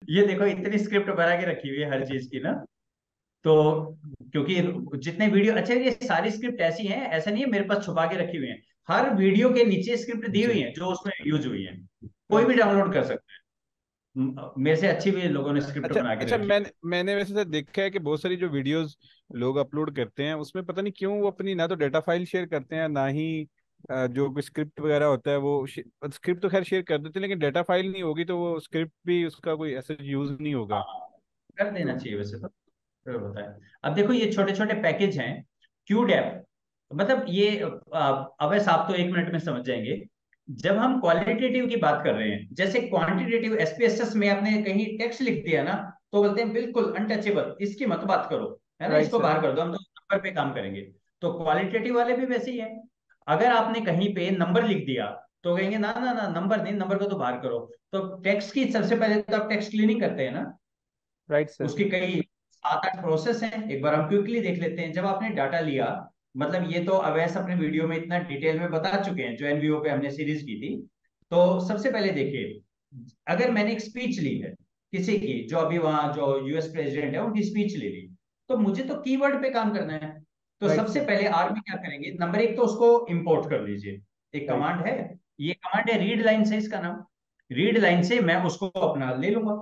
ये देखो इतनी स्क्रिप्ट बना के रखी हुई है हर चीज की ना। तो क्योंकि जितने वीडियो, अच्छा ये सारी स्क्रिप्ट ऐसी हैं, ऐसा नहीं है मेरे पास छुपा के रखी हुई है। हर वीडियो के नीचे स्क्रिप्ट दी हुई जी। है जो उसमें यूज हुई है। कोई भी अच्छा डाउनलोड कर सकता है। मेरे से अच्छी भी लोगों ने स्क्रिप्ट अच्छा बना के अच्छा, रखी है। मैंने वैसे तो देखा है कि बहुत सारी जो वीडियोस लोग अपलोड करते हैं उसमें पता नहीं क्यों वो अपनी ना तो डेटा फाइल शेयर करते हैं ना ही जो कोई स्क्रिप्ट वगैरह होता है वो स्क्रिप्ट तो खैर शेयर कर देते हैं, लेकिन डेटा फाइल नहीं होगी तो वो स्क्रिप्ट भी उसका कोई ऐसा यूज नहीं होगा। हाँ, कर देना तो चाहिए वैसे तो। फिर होता है। अब देखो ये छोटे छोटे पैकेज हैं। क्यू डेप, मतलब ये अवैस आप तो 1 मिनट में समझ जाएंगे। जब हम क्वालिटेटिव की बात कर रहे हैं, जैसे क्वांटिटेटिव एसपीएसएस में आपने कहीं टेक्स्ट लिख दिया ना, तो बोलते हैं बिल्कुल अनटचेबल, इसकी मत बात करो, है ना, राइट इसको सर। बाहर कर दो, हम तो नंबर पे काम करेंगे। तो क्वालिटेटिव वाले भी वैसे ही है। अगर आपने कहीं पे नंबर लिख दिया, तो कहेंगे ना ना ना, नंबर नहीं, नंबर को तो बाहर करो। तो टेक्स्ट की सबसे पहले तो आप टेक्स्ट क्लीनिंग करते हैं ना। Right sir. उसकी कई 7-8 प्रोसेस हैं, एक बार हम क्विकली देख लेते हैं। जब आपने डाटा लिया, मतलब ये तो अवैस अपने वीडियो में इतना डिटेल में बता चुके हैं जो एनवीओ पे हमने सीरीज की थी। तो सबसे पहले देखिए, अगर मैंने एक स्पीच ली है किसी की, जो अभी वहां जो यूएस प्रेसिडेंट है उनकी स्पीच ले ली, तो मुझे तो कीवर्ड पे काम करना है। तो राइट सबसे सर। पहले आर्मी क्या करेंगे, नंबर एक तो उसको इंपोर्ट कर लीजिए। एक राइट। कमांड है, ये कमांड है रीड लाइन से, इसका नाम। रीड लाइन से मैं उसको अपना ले लूंगा।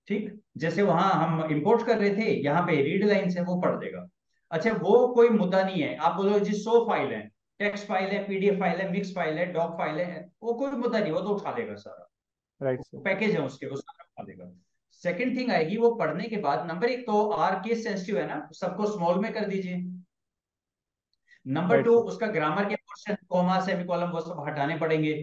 ठीक, जैसे वहां हम इंपोर्ट कर रहे थे, यहाँ पे रीड लाइन से वो पढ़ देगा। अच्छा, वो कोई मुद्दा नहीं है, आप बोलो जी 100 फाइल है, टेक्स्ट फाइल है, पीडीएफ फाइल है, मिक्स फाइल है, डॉक फाइल है, वो कोई मुद्दा नहीं, वो तो उठा लेगा सारा। Right sir. पैकेज है उसके, वो सारा उठा लेगा। सेकंड थिंग आएगी, वो पढ़ने के बाद नंबर एक तो आर केस सेंसिटिव है ना, सबको स्मॉल में कर दीजिए। Number right two, sir. उसका ग्रामर के पोर्शन, कॉमा सेमीकोलन वो सब हटाने पड़ेंगे।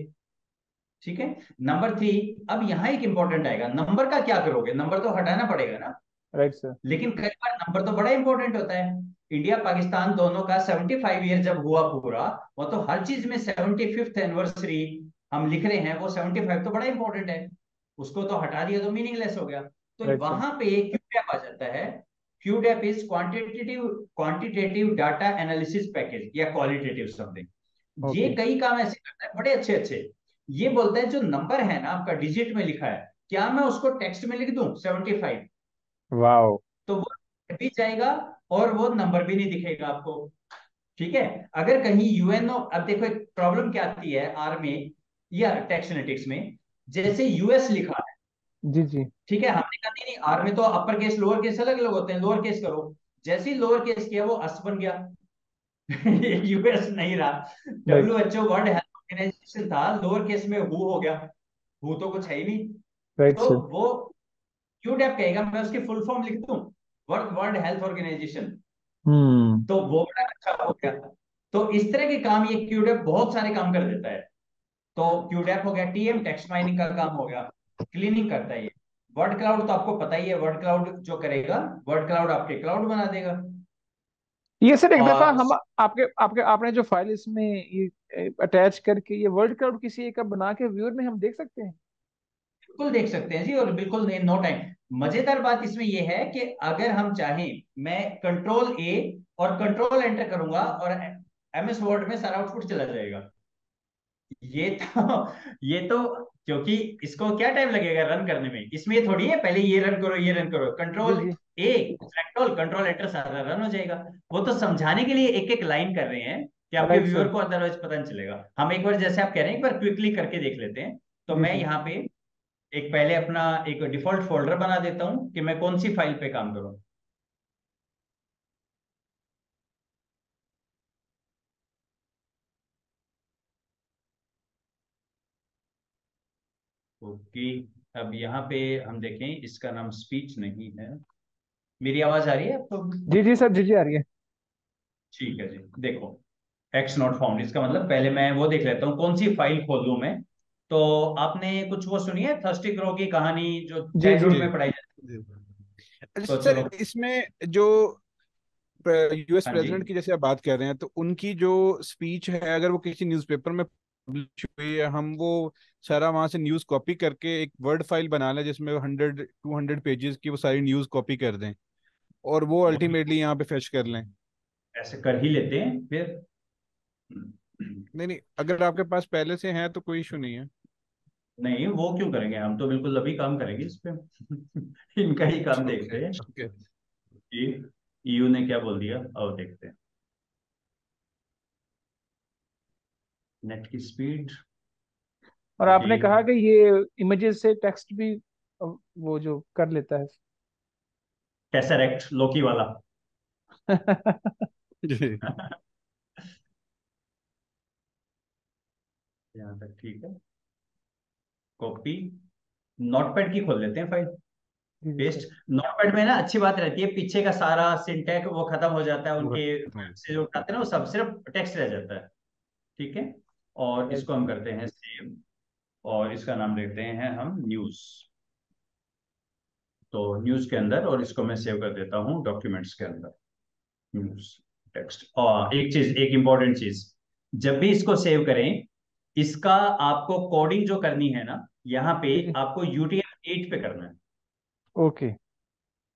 ठीक है। नंबर थ्री, अब यहाँ एक इंपॉर्टेंट आएगा, नंबर का क्या करोगे, नंबर तो हटाना पड़ेगा ना। Right sir. लेकिन कई बार नंबर तो बड़ा इंपॉर्टेंट होता है। इंडिया पाकिस्तान दोनों का 75 ईयर जब हुआ पूरा, वो तो हर चीज में 75th एनिवर्सरी हम लिख रहे हैं, वो 75 तो बड़ा इंपॉर्टेंट है। उसको तो हटा दिया तो मीनिंगलेस हो गया। तो राइट सर। वहां पे क्यूडैप आ जाता है। QDAP is quantitative quantitative data analysis package या क्वालिटेटिव समथिंग। ये ओके। कई काम ऐसे करता है बड़े अच्छे अच्छे। ये बोलता है जो नंबर है ना आपका डिजिट में लिखा है, क्या मैं उसको टेक्स्ट में लिख दूं 75, वाओ। तो वो भी जाएगा और वो नंबर भी नहीं दिखेगा आपको। ठीक है। अगर कहीं यूएनओ, अब देखो एक प्रॉब्लम क्या आती है आर में या टेक्सनेटिक्स में, जैसे यूएस लिखा है, जी जी। ठीक है, हमने कहा नहीं नहीं, आर में तो अपर केस लोअर केस अलग अलग होते हैं, लोअर केस करो। जैसे ही लोअर केस किया वो अस बन गया। यूएस नहीं रहा। Right. WHO world health organization था, लोअर केस में हु हो गया। हु तो कुछ है ही नहीं। राइट तो सर। वो क्यूडैप कहेगा मैं उसकी फुल फॉर्म लिख दूं, वर्ल्ड वर्ल्ड हेल्थ ऑर्गेनाइजेशन, हम्म। तो वो बड़ा अच्छा हो गया। तो इस तरह के काम ये क्यूडैप बहुत सारे काम कर देता है। तो क्यूडैप हो गया, टीएम टेक्स्ट माइनिंग का काम हो गया, क्लीनिंग करता है ये। वर्ड क्लाउड तो आपको पता ही है, वर्ड क्लाउड जो करेगा, वर्ड क्लाउड आपके क्लाउड बना देगा। ये सर एक दफा और हम आपके आपके आपने जो फाइल इसमें ये अटैच करके ये वर्ड क्लाउड किसी एक का बना के व्यूअर में हम देख सकते हैं? बिल्कुल देख सकते हैं जी, और बिल्कुल नो टाइम। मजेदार बात इसमें यह है कि अगर हम चाहें, मैं कंट्रोल A और कंट्रोल एंटर करूंगा और एमएस वर्ड में सारा आउटपुट चला जाएगा। ये तो क्योंकि इसको क्या टाइम लगेगा रन करने में, इसमें ये थोड़ी है पहले ये रन करो ये रन करो, जी कंट्रोल जी। ए कंट्रोल कंट्रोल एंटर सारा रन हो जाएगा। वो तो समझाने के लिए एक एक लाइन कर रहे हैं कि आपके राइट व्यूअर सर। को अदरवाइज पता नहीं चलेगा। हम एक बार जैसे आप कह रहे हैं एक बार क्विकली करके देख लेते हैं। तो जी मैं जी। यहाँ पे एक पहले अपना एक डिफॉल्ट फोल्डर बना देता हूँ कि मैं कौन सी फाइल पे काम करूँ। ओके। अब यहाँ पे हम देखें, इसका नाम स्पीच नहीं है। मेरी आवाज आ रही है आपको? जी जी सर, जी जी आ रही है। ठीक है जी। देखो, एक्स नॉट फाउंड, इसका मतलब पहले मैं वो देख लेता हूँ कौन सी फाइल खोल लूं मैं। तो आपने कुछ वो सुनी है थर्स्टी क्रो की कहानी जो जी जी। चाइल्डहुड जी में पढ़ाई जाती जी। अच्छा है? तो सर, चलो। इसमें जो यूएस हाँ जी। प्रेसिडेंट की जैसे आप बात कर रहे हैं तो उनकी जो स्पीच है अगर वो किसी न्यूज़पेपर में पब्लिश हुई है, हम वो सारा वहां से न्यूज़ कॉपी करके एक वर्ड फाइल बना लें जिसमें 100-200 पेजेस की वो सारी न्यूज़ कॉपी कर दें और वो वो भी अल्टीमेटली यहाँ पे फेच कर लें। ऐसे कर ही लेते हैं फिर। नहीं नहीं, अगर आपके पास पहले से है तो कोई इशू नहीं है। नहीं, वो क्यों करेंगे, हम तो बिल्कुल अभी काम करेंगे इस पे। इनका ही काम ओके देखते हैं ओके। कि ईयू ने क्या बोल दिया, अब देखते हैं। नेट की स्पीड। और जी। आपने कहा कि ये इमेजेस से टेक्स्ट भी वो जो कर लेता है। कैसरेक्ट लोकी वाला। जी यहाँ तक ठीक है। कॉपी। नोटपैड की खोल लेते हैं फाइल। जी जी सर। पेस्ट। नोटपैड में ना अच्छी बात रहती है, पीछे का सारा सिंटैक्स वो खत्म हो जाता है, वो उनके right। से जो उठाते हैं ना वो सब सिर्फ टेक्स्ट रह जाता है। ठीक है। और राइट। इसको हम करते हैं सेव। और इसका नाम देते हैं हम न्यूज। तो न्यूज के अंदर, और इसको मैं सेव कर देता हूँ डॉक्यूमेंट्स के अंदर। News text. और एक चीज, एक इंपॉर्टेंट चीज, जब भी इसको सेव करें, इसका आपको कोडिंग जो करनी है ना, यहाँ पे जी। आपको UTF-8 पे करना है। ओके।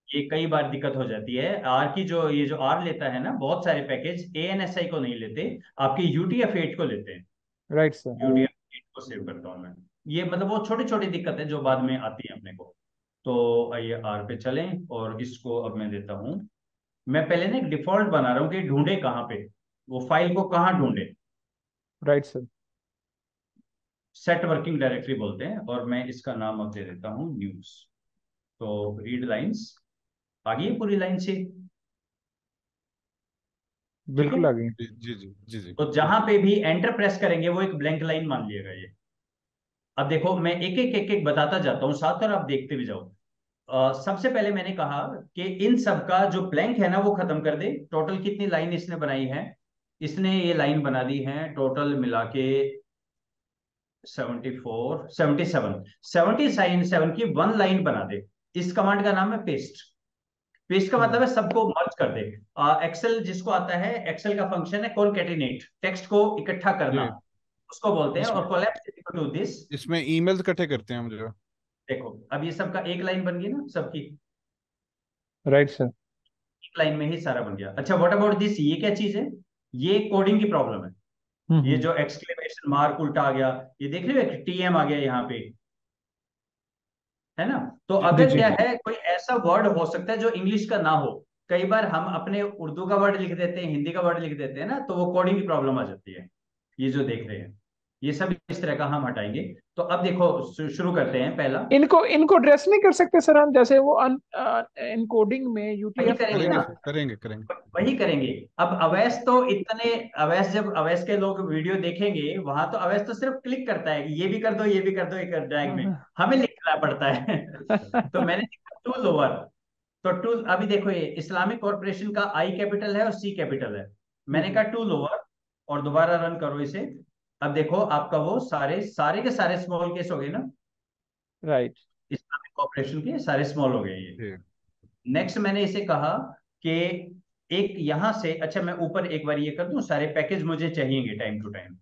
ये कई बार दिक्कत हो जाती है आर की, जो ये जो आर लेता है ना, बहुत सारे पैकेज ANSI को नहीं लेते, आपके UTF-8 को लेते हैं। Right sir. UTF-8 को सेव करता हूँ मैं। ये मतलब वो छोटी छोटी दिक्कत है जो बाद में आती है अपने को। तो ये आर पे चलें, और इसको अब मैं देता हूँ। मैं पहले ना एक डिफॉल्ट बना रहा हूँ कि ढूंढे कहाँ पे, वो फाइल को कहाँ ढूंढे। Right sir. Set working directory बोलते हैं, और मैं इसका नाम अब दे देता हूँ न्यूज। तो रीड लाइंस आ गई है पूरी लाइन से। ठीक है। बिल्कुल आ गई। जी जी जी जी जी। तो जहां पे भी एंटर प्रेस करेंगे वो एक ब्लैंक लाइन मान लिएगा ये। अब देखो मैं एक एक बताता जाता हूँ साथ, और आप देखते भी जाओ। सबसे पहले मैंने कहा कि इन सब का जो ब्लैंक है ना वो खत्म कर दे। टोटल कितनी लाइन इसने बनाई है, इसने ये लाइन बना दी है टोटल मिला के 74 77। 77 की वन लाइन बना दे। इस कमांड का नाम है पेस्ट। पेस्ट का मतलब है सबको मर्ज कर दे। एक्सेल जिसको आता है, एक्सेल का फंक्शन है कॉनकैटिनेट, टेक्स्ट को इकट्ठा करना, जी। उसको बोलते हैं। इसमें और collapse is equal to this. इसमें ईमेल्स इकट्ठे करते हैं मुझे। देखो अब ये सबका एक लाइन बन गई ना सबकी। Right sir. एक लाइन में ही सारा बन गया। अच्छा, व्हाट अबाउट दिस, ये क्या चीज है? ये कोडिंग की प्रॉब्लम है। ये हम्म। जो एक्सक्लेमेशन मार्क उल्टा आ गया, ये देख रहे हो, TM आ गया यहाँ पे, है ना? तो जी अगर जी। क्या है, कोई ऐसा वर्ड हो सकता है जो इंग्लिश का ना हो। कई बार हम अपने उर्दू का वर्ड लिख देते हैं, हिंदी का वर्ड लिख देते हैं ना, तो वो कोडिंग की प्रॉब्लम आ जाती है। ये जो देख रहे हैं, ये सब इस तरह का हम हटाएंगे। तो अब देखो शुरू करते हैं पहला। इनको इनको ड्रेस नहीं कर सकते सर हम, जैसे वो इनकोडिंग में वही यूटीएफ करेंगे करेंगे ना, वगैरह। करेंगे करेंगे। वही करेंगे। अब अवैस तो इतने, अवैस जब अवैस के लोग वीडियो देखेंगे वहां, तो अवैस तो सिर्फ क्लिक करता है कि ये भी कर दो, ये भी कर दो, एक ड्रैग में। हमें लिखना पड़ता है। तो मैंने लिखा टू लोअर। तो टू, अभी देखो ये इस्लामिक कॉर्पोरेशन का I कैपिटल है और C कैपिटल है। जी मैंने जी। कहा टू लोअर, और दोबारा रन करो इसे। अब देखो आपका वो सारे सारे के सारे स्मॉल केस हो गए ना, राइट। इस्लामिक कॉर्पोरेशन के सारे स्मॉल हो गए ये। जी नेक्स्ट मैंने इसे कहा कि एक यहां से, अच्छा मैं ऊपर एक बार ये कर दूं, सारे पैकेज मुझे चाहिएंगे टाइम टू टाइम।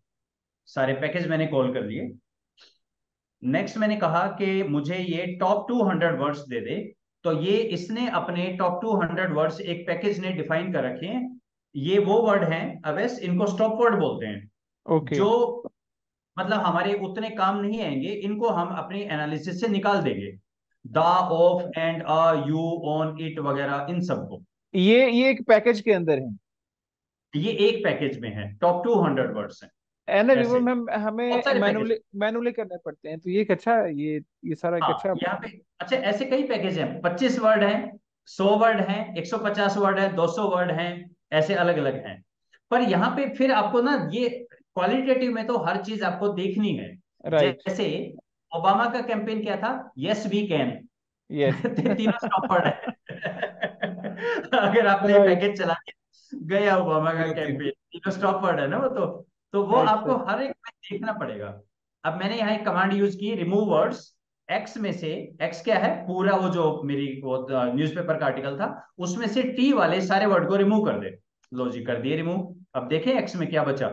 सारे पैकेज मैंने कॉल कर लिए। नेक्स्ट मैंने कहा कि मुझे ये टॉप 200 वर्ड्स दे दे। तो ये इसने अपने टॉप 200 वर्ड्स एक पैकेज ने डिफाइन कर रखे हैं। ये वो वर्ड हैं अवेस, इनको स्टॉप वर्ड बोलते हैं, ओके। जो मतलब हमारे उतने काम नहीं आएंगे, इनको हम अपनी एनालिसिस से निकाल देंगे। The, of, and, a, you, on, it वगैरह, इन सबको। ये एक पैकेज के अंदर है। ये एक पैकेज में है, टॉप 200 वर्ड्स हैं। एंड रिवर ऐसे में बहुत हमें सारे पैकेज। मैनुअली मैनुअली करने पड़ते हैं, तो ये एक अच्छा है, ये सारा एक हाँ अच्छा। यहाँ पे, अच्छा ऐसे कई पैकेज हैं, 25 वर्ड हैं, 100 वर्ड हैं, 150 वर्ड है, 200 वर्ड हैं, ऐसे अलग अलग हैं। पर यहाँ पे फिर आपको ना ये क्वालिटेटिव में तो हर चीज आपको देखनी है। राइट। जैसे ओबामा का कैंपेन क्या था, यस वी कैन। यस। तीनों स्टॉप वर्ड है। अगर आपने राइट। पैकेज चला के गया ओबामा का तीनों तीन। कैंपेन, तीनों स्टॉप वर्ड है ना वो तो वो राइट आपको सर। हर एक में देखना पड़ेगा। अब मैंने यहाँ एक कमांड यूज की, रिमूव वर्ड्स। एक्स में से, एक्स क्या है, पूरा वो जो मेरी वो न्यूज़पेपर का आर्टिकल था, उसमें से टी वाले सारे वर्ड को रिमूव कर दे। लो जी, कर दिए रिमूव। अब देखें एक्स में क्या बचा।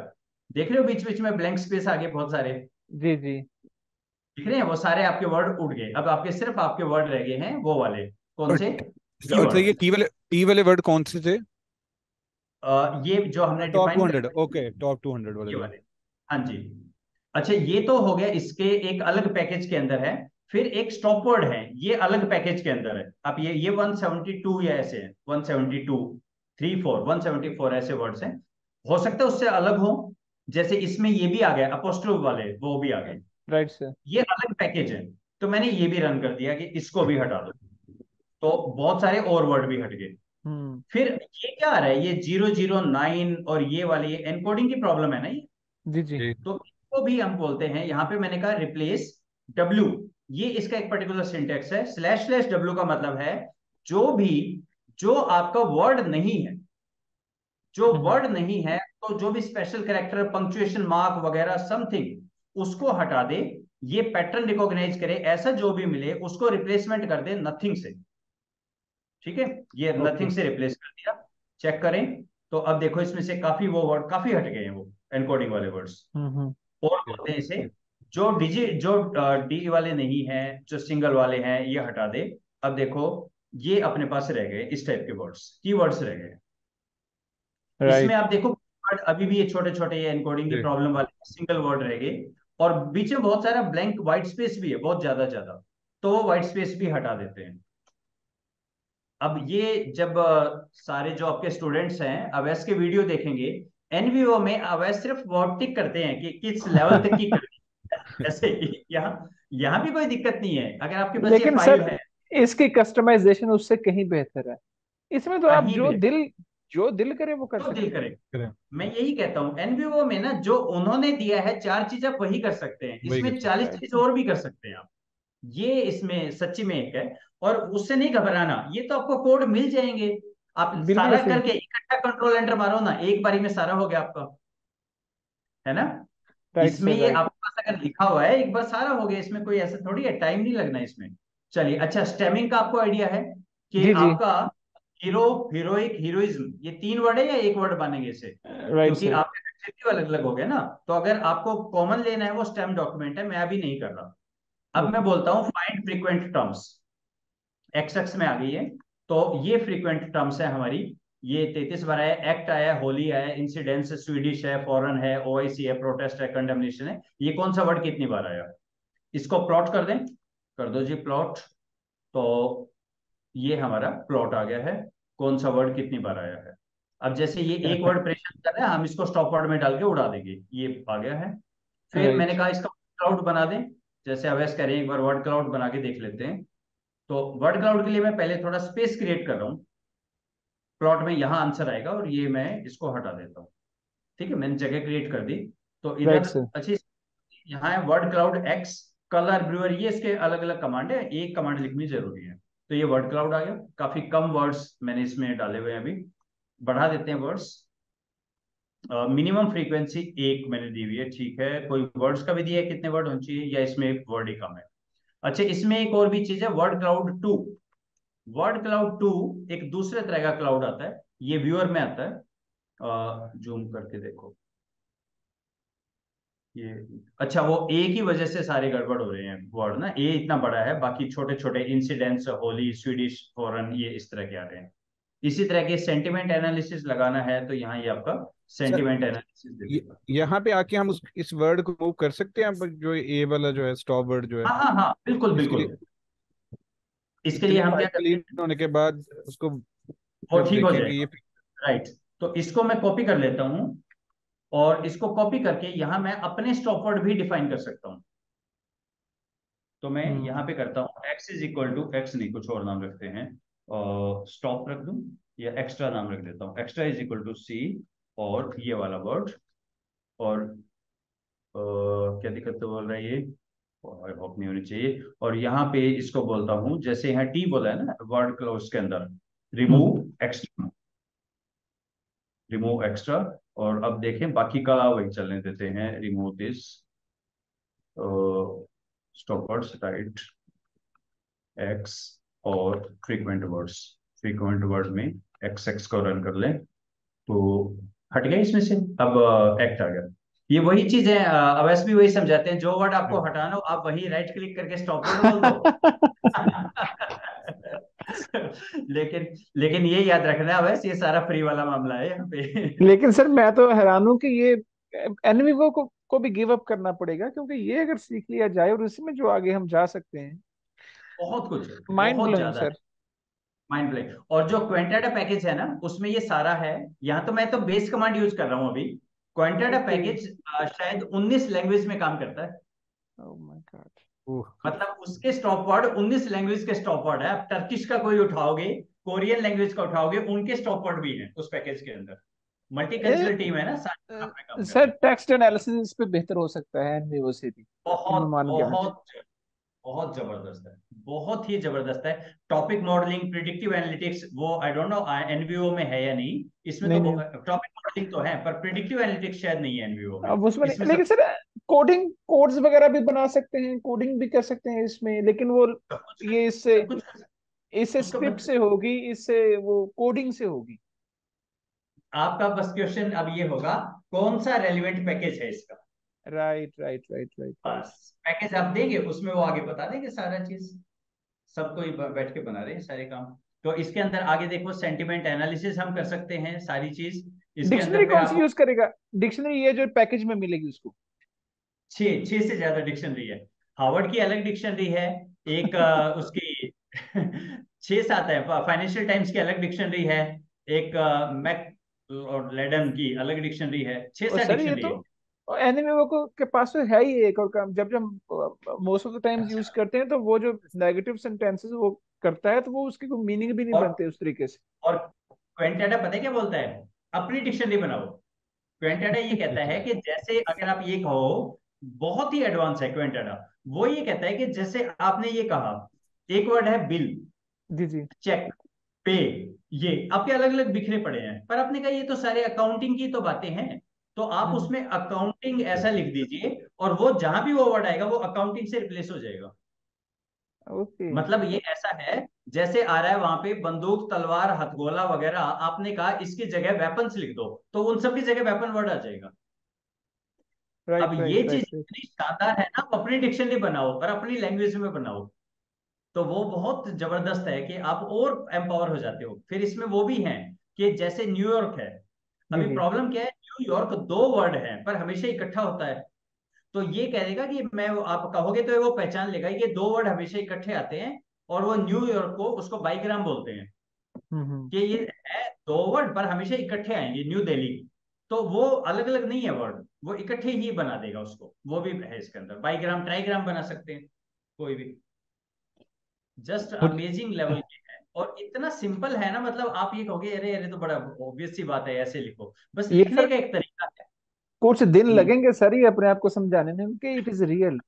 देख रहे हो बीच बीच में ब्लैंक स्पेस आ गए बहुत सारे। जी जी। दिख रहे हैं, वो सारे आपके वर्ड उड़ गए। अब आपके सिर्फ आपके वर्ड रह गए हैं वो वाले, कौन और से, और कीवर्ड। ये टी वाले वर्ड कौन से थे? ये जो हमने टॉप टू डिफाइन हंड्रेड कर, ओके, टॉप 200 वाले ये जो। वाले। हाँ जी। अच्छा, ये तो हो गया, इसके एक अलग पैकेज के अंदर है। फिर एक स्टॉप वर्ड है, ये अलग पैकेज के अंदर है। अब ये 172 या ऐसे है, 172, 34, 174 ऐसे वर्ड्स हैं। हो सकता है उससे अलग हो, जैसे इसमें ये भी आ गया, अपोस्ट्रोफ वाले वो भी आ गए। Right sir. ये अलग पैकेज है, तो मैंने ये भी रन कर दिया कि इसको भी हटा दो, तो बहुत सारे और वर्ड भी हट गए। हम्म। फिर ये क्या आ रहा है, ये 009 और ये वाले, ये एनकोडिंग की प्रॉब्लम है ना ये। जी जी। जी। तो इसको भी हम बोलते हैं, यहां पे मैंने कहा रिप्लेस डब्ल्यू। ये इसका एक पर्टिकुलर सिंटेक्स है। स्लैश स्लैश डब्ल्यू का मतलब है जो भी, जो आपका वर्ड नहीं है, जो हम्म। वर्ड नहीं है, तो जो भी स्पेशल कैरेक्टर, पंक्चुएशन मार्क वगैरह समथिंग, उसको हटा दे। ये पैटर्न रिकॉग्नाइज करे, ऐसा जो भी मिले उसको रिप्लेसमेंट कर दे नथिंग से। ठीक है, ये ओके। नथिंग से रिप्लेस कर दिया। चेक करें, तो अब देखो इसमें से काफी वो वर्ड काफी हट गए हैं, वो एनकोडिंग वाले वर्ड्स। हम्म। और बोलते हैं इसे, जो डिजिट, जो डी वाले नहीं है, जो सिंगल वाले हैं, ये हटा दे। अब देखो, ये अपने पास रह गए इस टाइप के वर्ड्स, कीवर्ड्स रह गए। इसमें राइट। आप देखो कीवर्ड अभी भी ये छोटे छोटे, ये एनकोडिंग की जी। प्रॉब्लम वाले सिंगल वर्ड रह गए। और बीच में बहुत सारा ब्लैंक व्हाइट स्पेस भी है, बहुत ज्यादा ज्यादा, तो वो व्हाइट स्पेस भी हटा देते हैं। अब ये जब सारे जो आपके स्टूडेंट्स हैं अवैस के वीडियो देखेंगे, एनवीओ में अवैस सिर्फ वर्ड टिक करते हैं कि किस लेवल तक की करनी है। ऐसे ही यहाँ, यहाँ भी कोई दिक्कत नहीं है अगर आपके पास ये लेकिन फाइल सर है। इसकी कस्टमाइजेशन उससे कहीं बेहतर है। इसमें तो आप कहीं भी, जो दिल करे वो कर जो दिल सकते हैं। करे। करें। मैं यही कहता हूँ, एनवीओ में ना जो उन्होंने दिया है 4 चीज, आप वही कर सकते हैं, वही कर इसमें सकते 40 राइट चीज सर। और भी कर सकते हैं आप। ये इसमें सच्ची में एक है। और उससे नहीं घबराना, ये तो आपको कोड मिल जाएंगे। आप बिल्कुल सारा सही। करके इकट्ठा कंट्रोल एंटर मारो ना, एक बारी में सारा हो गया आपका, है ना। राइट इसमें सर ये राइट। आपके पास अगर लिखा हुआ है, एक बार सारा हो गया, इसमें कोई ऐसा थोड़ी है, टाइम नहीं लगना इसमें। चलिए, अच्छा, स्टेमिंग का आपको आइडिया है कि जी जी। आपका हीरो, हीरोइक, हीरोइज्म, ये 3 वर्ड है या एक वर्ड बनेंगे इसे, राइट क्योंकि सर। आपके एडजेक्टिव अलग अलग हो गए ना। तो अगर आपको कॉमन लेना है, वो स्टेम डॉक्यूमेंट है, मैं अभी नहीं कर रहा। अब मैं ओके। बोलता हूँ find frequent terms, x x में आ गई है। तो ये फ्रीक्वेंट टर्म्स है हमारी। ये 33 बार है, एक्ट आया है, होली आया है, इंसिडेंस स्वीडिश है, फॉरेन है, ओआईसी है, प्रोटेस्ट है, कंडेमनेशन है। ये कौन सा वर्ड कितनी बार आया, इसको प्लॉट कर दें। कर दो जी प्लॉट। तो ये हमारा प्लॉट आ गया है, कौन सा वर्ड कितनी बार आया है। अब जैसे ये एक वर्ड प्रेशर कर रहा है, हम इसको स्टॉप वर्ड में डाल के उड़ा देंगे, ये आ गया है। फिर मैंने राइट। कहा इसका क्लाउड बना दें, जैसे अवैस कह रहे हैं, एक बार वर्ड क्लाउड बना के देख लेते हैं। तो वर्ड क्लाउड के लिए मैं पहले थोड़ा स्पेस क्रिएट कर रहा हूँ। प्लॉट में यहाँ आंसर आएगा, और ये मैं इसको हटा देता हूँ। ठीक है, मैंने जगह क्रिएट कर दी। तो राइट इधर सर। अच्छी, यहाँ है word cloud x, colour Breuer, ये इसके अलग अलग कमांड है, एक कमांड लिखनी जरूरी है। तो ये वर्ड क्लाउड आ गया, काफी कम वर्ड्स मैंने इसमें डाले हुए हैं अभी। बढ़ा देते हैं वर्ड्स। मिनिमम फ्रीक्वेंसी एक मैंने दी हुई है, ठीक है। कोई वर्ड्स का भी दिया है कितने वर्ड होने चाहिए, या इसमें एक वर्ड ही कम है। अच्छा, इसमें एक और भी चीज है, word cloud two. Word cloud two एक दूसरे तरह का क्लाउड आता है, ये व्यूअर में आता है। जूम करके देखो ये। अच्छा, वो ए की वजह से सारे गड़बड़ हो रहे हैं वर्ड ना, ए इतना बड़ा है, बाकी छोटे छोटे इंसिडेंट्स, होली, स्वीडिश, फॉरेन, ये इस तरह के आ रहे हैं। इसी तरह के सेंटिमेंट एनालिसिस लगाना है, तो यहाँ ये आपका सर, सेंटिमेंट एनालिसिस दे ये देगा। यहाँ पे आके हम इस वर्ड को मूव कर सकते हैं, अब जो ए वाला जो है स्टॉप वर्ड जो है, हाँ हाँ हाँ, बिल्कुल इसके बिल्कुल। लिए इसके लिए इतनी हम फाइल क्या करते क्लीन हैं, होने के बाद उसको वो जब ठीक हो देखें कि जाएगा। ये। राइट। तो इसको मैं कॉपी कर लेता हूँ, और इसको कॉपी करके यहाँ मैं अपने स्टॉप वर्ड भी डिफाइन कर सकता हूँ। तो मैं यहाँ हम्म। पे करता हूँ, X is equal to, X नहीं कुछ और नाम रखते हैं, और स्टॉप रख दूं, या एक्स्ट्रा नाम रख देता हूँ, एक्स्ट्रा इज इक्वल टू सी, और ये वाला वर्ड। और क्या दिक्कत तो बोल रहा है ये, आई होप नहीं होनी चाहिए। और यहाँ पे इसको बोलता हूँ, जैसे यहाँ टी बोला है ना वर्ड क्लोज के अंदर, hmm. Remove extra, remove extra. और अब देखें बाकी का वही चलने देते हैं, remove this, stop words, right, X, और फ्रीक्वेंट वर्ड्स, फ्रीक्वेंट वर्ड में एक्स एक्स को रन कर लें, तो हट गया इसमें से। अब एक्ट आ गया। ये वही चीज है, अवैस भी वही समझाते हैं, जो वर्ड आपको हटाना हो आप वही राइट क्लिक करके स्टॉप वर्ड बोल दो। लेकिन लेकिन ये याद रखना अवैस, ये सारा फ्री वाला मामला है यहाँ पे। लेकिन सर मैं तो हैरान हूँ कि ये एनवीवो को को भी गिव अप करना पड़ेगा, क्योंकि ये अगर सीख लिया जाए और इसमें जो आगे हम जा सकते हैं, बहुत कुछ है, माइंड बहुत ब्लोइंग ज्यादा है। सर। Mind blowing. और जो क्वेंटाडा पैकेज है ना, उसमें ये सारा है। यहाँ तो मैं तो बेस कमांड यूज कर रहा हूँ अभी। क्वेंटाडा ओके। पैकेज शायद 19 लैंग्वेज में काम करता है। Oh my God. ओह। मतलब उसके स्टॉप वर्ड 19 लैंग्वेज के स्टॉप वर्ड है। आप टर्किश का कोई उठाओगे, कोरियन लैंग्वेज का उठाओगे, उनके स्टॉप वर्ड भी हैं उस पैकेज के अंदर। मल्टीकल्चरल टीम है ना, सारे अपना काम कर सर रहे हैं। टेक्स्ट एनालिसिस इस पे बेहतर हो सकता है एनवीओ से भी, बहुत अनुमान ज्ञान से। बहुत बहुत जबरदस्त है। बहुत ही जबरदस्त है। टॉपिक मॉडलिंग, प्रिडिक्टिव एनालिटिक्स, वो आई डोंट नो एनवीओ में है या नहीं। इसमें नहीं तो नहीं, टॉपिक मॉडलिंग तो है, पर प्रिडिक्टिव एनालिटिक्स शायद नहीं है एनवीओ में। अब उसमें नहीं, इसमें लेकिन सब सर कोडिंग कोड्स वगैरह भी बना सकते हैं, कोडिंग भी कर सकते हैं इसमें, लेकिन वो सब कुछ ये इससे सब कुछ कर सकते इससे हैं। उसका स्क्रिप्ट बस से होगी, इससे वो कोडिंग से होगी। आपका बस क्वेश्चन अब ये होगा, कौन सा रेलिवेंट पैकेज है इसका। Right right right right right. बस पैकेज आप देंगे, उसमें वो आगे बता देंगे सारा चीज। सबको ही बैठ के बना रहे हैं सारे काम। तो इसके अंदर आगे देखो, सेंटिमेंट एनालिसिस हम कर सकते हैं सारी चीज। इसके डिक्शनरी अंदर फिर कौन सी आपको यूज करेगा? डिक्शनरी ये जो पैकेज में मिलेगी उसको? छह छह से ज्यादा डिक्शनरी है। हार्वर्ड की अलग डिक्शनरी है। एक उसकी 6-7 है। फाइनेंशियल टाइम्स की अलग डिक्शनरी है। एक मैक और लेडन की अलग डिक्शनरी है। छह और सात सर ये डिक्शनरी तो है। एनिमे को के पास तो है ही एक और काम, जब जब most of the times use अच्छा। करते हैं तो वो जो नेगेटिव सेंटेंसेस वो करता है, तो वो उसकी कोई मीनिंग भी नहीं और बनते उस तरीके से। और क्वेंटाडा पता है क्या बोलता है? अपनी डिक्शनरी बनाओ। क्वेंटाडा ये कहता है कि जैसे अगर आप ये कहो, बहुत ही एडवांस है क्वेंटाडा। वो ये कहता है कि जैसे आपने ये कहा, एक वर्ड है बिल, जी जी। चेक, पे, ये आपके अलग अलग बिखरे पड़े हैं, पर आपने कहा ये तो सारे अकाउंटिंग की तो बातें हैं। तो आप हम्म। उसमें अकाउंटिंग ऐसा लिख दीजिए, और वो जहां भी वो वर्ड आएगा वो अकाउंटिंग से रिप्लेस हो जाएगा। ओके। मतलब ये ऐसा है, जैसे आ रहा है वहां पे बंदूक, तलवार, हथगोला वगैरह, आपने कहा इसकी जगह वेपन्स लिख दो, तो उन सब की जगह वेपन वर्ड आ जाएगा। अब राइट ये राइट चीज राइट राइट। इतनी शानदार है ना, आप अपनी डिक्शनरी बनाओ और अपनी लैंग्वेज में बनाओ। तो वो बहुत जबरदस्त है कि आप और एम्पावर हो जाते हो। फिर इसमें वो भी है कि जैसे न्यूयॉर्क है। जी अभी जी। प्रॉब्लम क्या है, न्यूयॉर्क दो वर्ड है पर हमेशा इकट्ठा होता है। तो ये कह देगा कि मैं, आप कहोगे तो वो पहचान लेगा ये दो वर्ड हमेशा इकट्ठे आते हैं। और वो न्यूयॉर्क को उसको बाईग्राम बोलते हैं, हम्म। कि ये है दो वर्ड पर हमेशा इकट्ठे आएंगे, न्यू दिल्ली। तो वो अलग अलग नहीं है वर्ड, वो इकट्ठे ही बना देगा उसको। वो भी है इसके अंदर, बाईग्राम ट्राईग्राम बना सकते हैं कोई भी। जस्ट मुझ अमेजिंग लेवल की है। और इतना सिंपल है ना, मतलब आप ये कहोगे अरे अरे तो बड़ा ऑब्वियस सी बात है, ऐसे लिखो। बस ये लिखने सर का एक तरीका है। कुछ दिन हम्म। लगेंगे सर ये अपने आप को समझाने में कि इट इज रियल।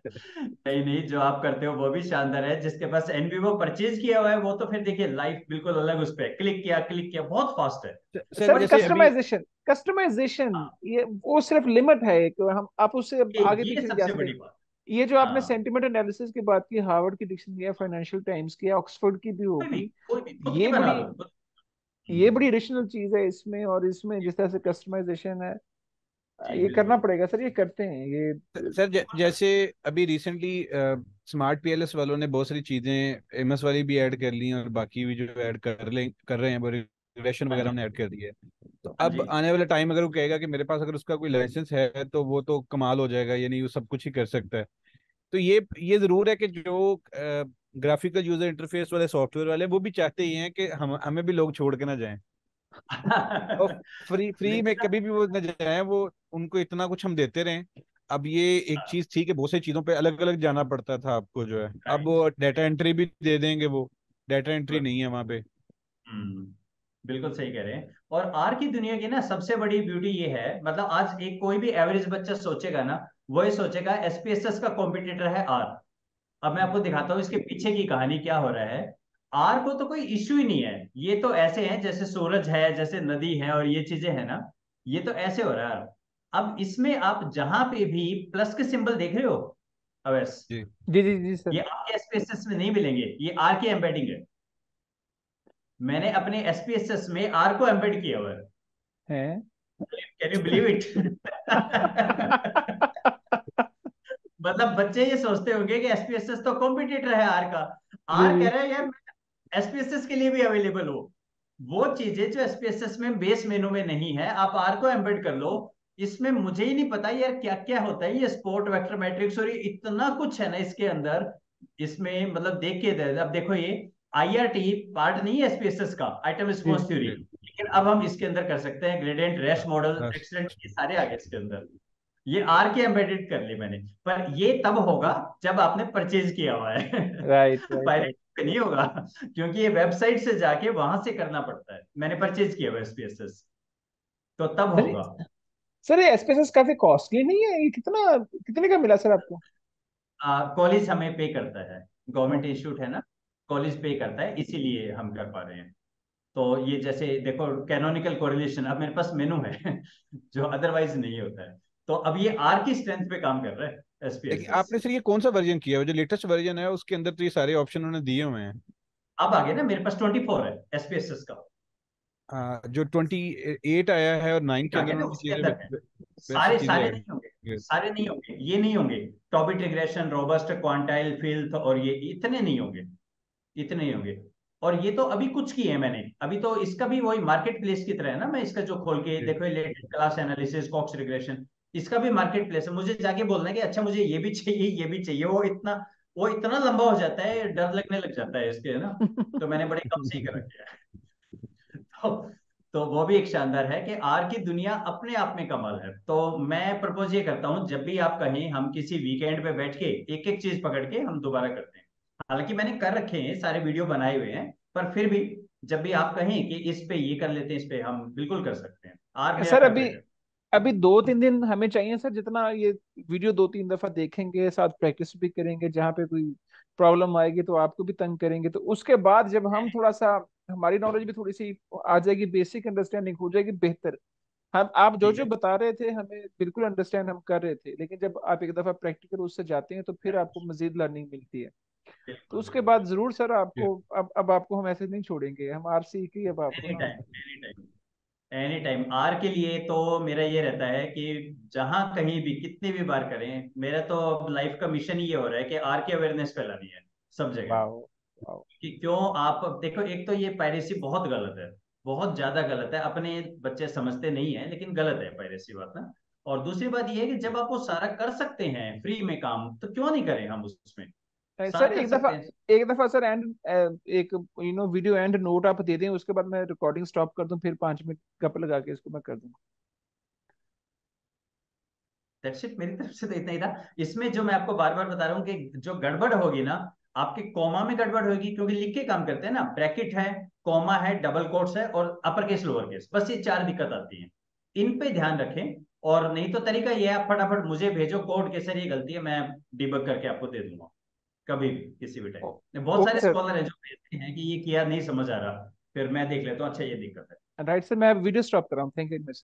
नहीं नहीं, जो आप करते हो वो भी शानदार है। जिसके पास एनवीवो परचेज किया हुआ है वो तो फिर देखिए लाइफ बिल्कुल अलग, उस पर क्लिक किया बहुत फास्ट है। सर सर जैसे अभी कस्टमाइजेशन कस्टमाइजेशन, हाँ, ये वो सिर्फ लिमिट है एक, हम आप उससे आगे ये पीछे नहीं जा सबसे सकते। बड़ी बात। ये जो आपने हाँ, सेंटिमेंट एनालिसिस की बात की, हार्वर्ड की डिक्शनरी है, फाइनेंशियल टाइम्स की है, ऑक्सफोर्ड की भी होगी। कोई भी खुद की ये बना बड़ी दो ये बड़ी एडिशनल चीज है इसमें, और इसमें जिस तरह से कस्टमाइजेशन है, जी ये करना बिल्कुल। पड़ेगा सर, ये करते हैं ये। सर जैसे अभी रिसेंटली स्मार्ट पीएलएस वालों ने बहुत सारी चीजें एमएस वाली भी ऐड कर ली हैं, और बाकी भी जो ऐड कर रहे हैं वो रिग्रेशन हाँ वगैरह जी। उन्हें ऐड कर दिया है। तो हाँ अब जी। आने वाला टाइम अगर वो कहेगा कि मेरे पास अगर उसका कोई लाइसेंस है तो वो तो कमाल हो जाएगा, यानी वो सब कुछ ही कर सकता है। तो ये जरूर है कि जो ग्राफिकल यूजर इंटरफेस वाले सॉफ्टवेयर वाले वो भी चाहते ही हैं कि हम हमें भी लोग छोड़ के ना जाएं, और फ्री फ्री में लेकिन कभी भी वो न जाए, वो उनको इतना कुछ हम देते रहें। अब ये एक चीज थी कि बहुत सारी चीजों पे अलग अलग जाना पड़ता था आपको जो है, अब राइट। वो डाटा एंट्री भी दे देंगे, वो डाटा एंट्री नहीं है वहां पे। हम्म, बिल्कुल सही कह रहे हैं। और आर की दुनिया की ना सबसे बड़ी ब्यूटी ये है, मतलब आज एक कोई भी एवरेज बच्चा सोचेगा ना, वो ये सोचेगा एसपीएसएस का कॉम्पिटिटर है आर। अब मैं आपको दिखाता हूँ इसके पीछे की कहानी क्या हो रहा है। आर को तो कोई इश्यू ही नहीं है। ये तो ऐसे हैं जैसे सूरज है, जैसे नदी है, और ये चीजें है ना, ये तो ऐसे हो रहा है। अब इसमें आप जहां पे भी प्लस के सिंबल देख रहे हो अवैस, जी। जी जी जी सर। ये आपके एसपीएसएस में नहीं मिलेंगे, ये आर की एम्बेडिंग है। मैंने अपने एसपीएसएस में आर को एम्बेड किया हुआ है। हैं? Can you believe it? मतलब बच्चे ये सोचते होंगे कि एसपीएसएस तो कॉम्पिटिटर है आर का। जी आर जी। कह रहा है यार एसपीएसएस के लिए भी अवेलेबल हो। वो चीजें जो एसपीएसएस में बेस मेनू में नहीं है, आप आर को एम्बेड कर लो। इसमें मुझे ही नहीं पता यार क्या क्या होता है ये स्पोर्ट वेक्टर मैट्रिक्स, और ये इतना कुछ है ना इसके अंदर। इसमें मतलब देख के अब देखो ये आईआरटी पार्ट नहीं है एसपीएसएस का, आइटम जी रिस्पॉन्स थ्योरी, जी लेकिन अब हम इसके अंदर कर सकते हैं ग्रेडियंट रेस्ट मॉडल बस। एक्सीडेंट, ये सारे आ गए इसके अंदर। ये आर के एम्बेडेड कर लिए मैंने, पर ये तब होगा जब आपने परचेज किया हुआ है। Right right pirate right. पे नहीं होगा, क्योंकि ये वेबसाइट से जाके वहां से करना पड़ता है, मैंने परचेज किया हुआ एसपीएसएस, तो तब सर होगा। सर ये एसपीएसएस काफी कॉस्टली नहीं है? ये कितना कितने का मिला सर आपको? कॉलेज हमें पे करता है, गवर्नमेंट ओके। इंस्टीट्यूट है ना, कॉलेज पे करता है, इसीलिए हम कर पा रहे हैं। तो ये जैसे देखो कैनोनिकल कोरिलेशन अब मेरे पास मेनू है जो अदरवाइज नहीं होता है। तो अब ये आर की स्ट्रेंथ पे काम कर रहा है लेकिन एसपीएसएस। आपने सर ये कौन सा वर्जन किया है? जो लेटेस्ट वर्जन है उसके अंदर तो ये सारे ऑप्शन उन्होंने दिए हुए हैं। अब आ गया ना मेरे पास 24 है एसपीएसएस का। जो 28 आया है और 9 ठीक के आ अंदर गया ना उन्होंने उसके चीजें अंदर है। वैसी सारे चीजें सारे ऐड नहीं होंगे, की। सारे नहीं होंगे, ये नहीं होंगे। Topic regression, robust, quantile, filth, और ये इतने नहीं होंगे, इतने ही होंगे। और ये तो अभी कुछ की है मैंने, अभी तो इसका भी वही मार्केट प्लेस की तरह है ना, मैं इसका जो खोल के जी। देखो latest class analysis, cox regression, इसका भी मार्केट प्लेस है। मुझे जाके बोलना है कि अच्छा मुझे ये भी चाहिए, ये भी चाहिए, वो इतना लंबा हो जाता है, डर लगने लग जाता है इसके, है ना। तो मैंने बड़े कम से ही कर रखे हैं। तो, तो वो भी एक शानदार है कि आर की दुनिया अपने आप में कमाल है। तो मैं प्रपोज ये करता हूँ, जब भी आप कहें हम किसी वीकेंड पे बैठ के एक एक चीज पकड़ के हम दोबारा करते हैं। हालांकि मैंने कर रखे हैं, सारे वीडियो बनाए हुए हैं, पर फिर भी जब भी आप कहें कि इस पे ये कर लेते हैं, इस पे हम बिल्कुल कर सकते हैं। आर मेरा सर अभी फेवरेट है। अभी 2-3 दिन हमें चाहिए सर, जितना ये वीडियो 2-3 दफा देखेंगे, साथ प्रैक्टिस भी करेंगे, जहाँ पे कोई प्रॉब्लम आएगी तो आपको भी तंग करेंगे, तो उसके बाद जब हम थोड़ा सा, हमारी नॉलेज भी थोड़ी सी आ जाएगी, बेसिक अंडरस्टैंडिंग हो जाएगी बेहतर। हम आप जो ठीक जो है। बता रहे थे हमें बिल्कुल अंडरस्टैंड हम कर रहे थे, लेकिन जब आप एक दफा प्रैक्टिकल उससे जाते हैं तो फिर आपको मजीद लर्निंग मिलती है। तो बिल्कुल उसके बिल्कुल बाद बिल्कुल। जरूर सर जी। आपको, अब आपको हम ऐसे नहीं छोड़ेंगे, हम आरसी की अब आपको एनी ना। Time, any time, any time R के लिए तो मेरा ये रहता है कि जहां कहीं भी कितनी भी बार करें, मेरा तो अब लाइफ का मिशन ये हो रहा है कि आर की अवेयरनेस फैलानी है सब जगह। वाह वाह। कि क्यों आप अब देखो, एक तो ये पायरेसी बहुत गलत है, बहुत ज्यादा गलत है, अपने बच्चे समझते नहीं है लेकिन गलत है पायरेसी बात ना। और दूसरी बात ये है कि जब आप वो सारा कर सकते हैं फ्री में काम, तो क्यों नहीं करें हम उसमें, सर सारे कर एक दफा, सकते हैं। एक दफा सर एंड, एक वीडियो एंड नोट आप दे दें, उसके बाद मैं रिकॉर्डिंग स्टॉप कर दूं, फिर 5 मिनट गप लगा के इसको मैं कर दूंगा। दैट्स इट, मेरी तरफ से तो इतना ही था। इसमें जो मैं आपको बार बार बता रहा हूँ कि जो गड़बड़ होगी ना, आपके कॉमा में गड़बड़ होगी, क्योंकि लिख के काम करते हैं ना, ब्रैकेट है, कॉमा है, डबल कोट्स है, और अपर केस लोअर केस, बस ये चार दिक्कत आती है। इन पे ध्यान रखें। और नहीं तो तरीका ये है, आप फटाफट मुझे भेजो कोड के सर ये गलती है, मैं डिबग करके आपको दे दूंगा, कभी भी किसी भी टाइम। बहुत ओके सारे सर। स्कॉलर हैं जो भेजते हैं कि ये किया नहीं समझ आ रहा, फिर मैं देख लेता हूँ, अच्छा ये दिक्कत है। राइट सर, मैं वीडियो स्टॉप कर रहा हूँ, थैंक यू।